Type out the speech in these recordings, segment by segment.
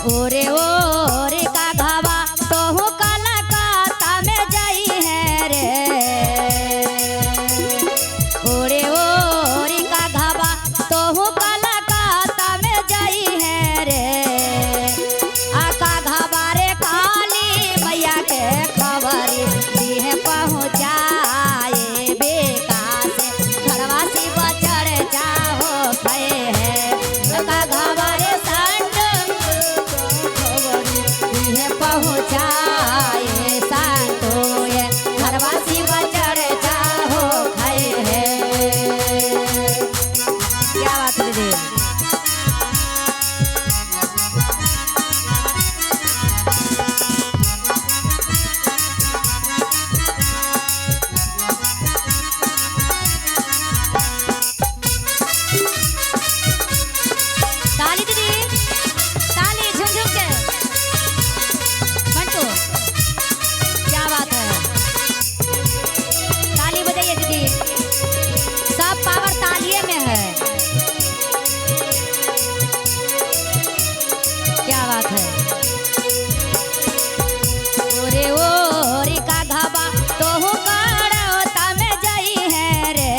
ओरे ओरे का घावा तो हूँ कलकत्ता में जाई है रे। ओरे ओरे का घावा तो हूँ कलकत्ता में जाई है रे। आका घावा रे काली मैया के खबरी दिहे पहुँचाए बेका से घरवा से बचड़ जाओ खए है। आका घावा रे पहुँचाए सांतो ये घरवा से बचड़ जाओ खए है। क्या बात है दीदी? ताली दीदी, ताली झुमझुम के मंटू, क्या बात है? ताली बजाइए दीदी, सब पावर तालिये में है। क्या बात है? ओरे ओरे का घावा तो हूँ कड़ौता में जाई है रे।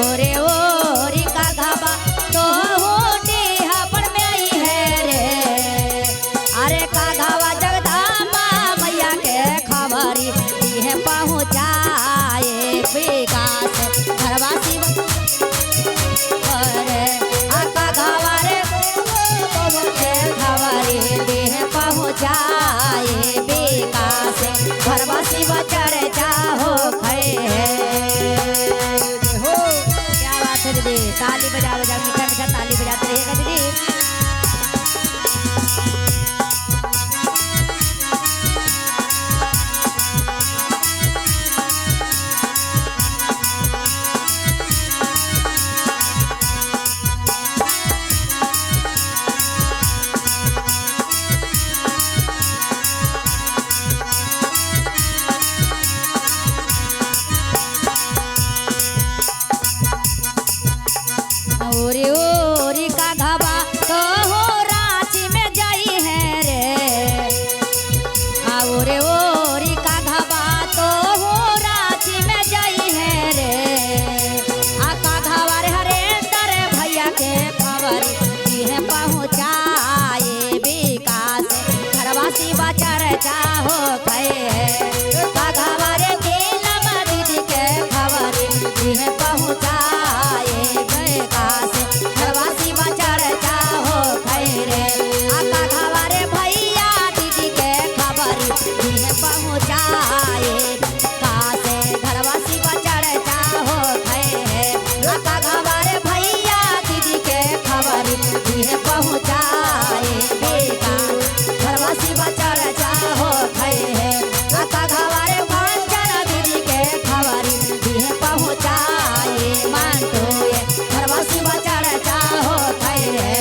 ओरे ओरे का घावा तो हूँ डीहापड़ में आई है रे। अरे का घावा जगदम्बा मैया के खबरी दिहे पहुँचाए बेका से घरवा से आका घावा रे खबरी दिहे पहुँचाए बेका से घरवा से बचड़ जाओ खए है। क्या बात है दीदी? ताली बजा बजा मीठा मीठा ताली बजाते रहिएगा दीदी। ओरे ओरे का घावा तो हो रांची में जाई है रे। ओरे ओरे का घावा तो हो रांची में जाई है रे। आका घावा रे हरेंद्र भैया के खबरी दिहे पहुँचाए बेका से घरवा से बचड़ जाओ खए है। का घावा रे नीलम दीदी के खबरी दिहे पहुँचाए बेका से घरवा से बचड़ जाओ खए रे। आका घावा रे भैया दीदी के खबरी दिहे पहुँचाए का से घरवा से बचड़ जाओ खए है। आका घावा रे भैया दीदी के खबरी दिहे पहुँचाए बेका घरवा से बचड़ जाओ खए है। आका घावा रे कंचन दीदी के खबरी दिहे पहुँचाए मानतो ये घरवा से बचड़ जाओ खए है।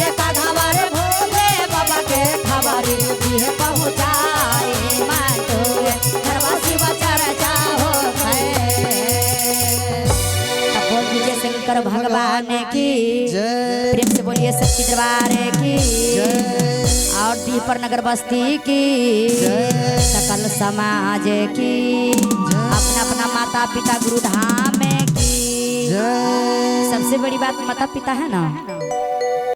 एका घावा रे भोले बाबा के खबरी दिहे पहुँचाए मानतो ये घरवा से बचड़ जाओ खए है। अब बोल दीजिए शंकर भगवान की प्रेम से बोलिए सच्ची दरबार की और दीपर नगर बस्ती की सकल समाज की अपना अपना माता पिता गुरु धाम की। सबसे बड़ी बात माता पिता है ना।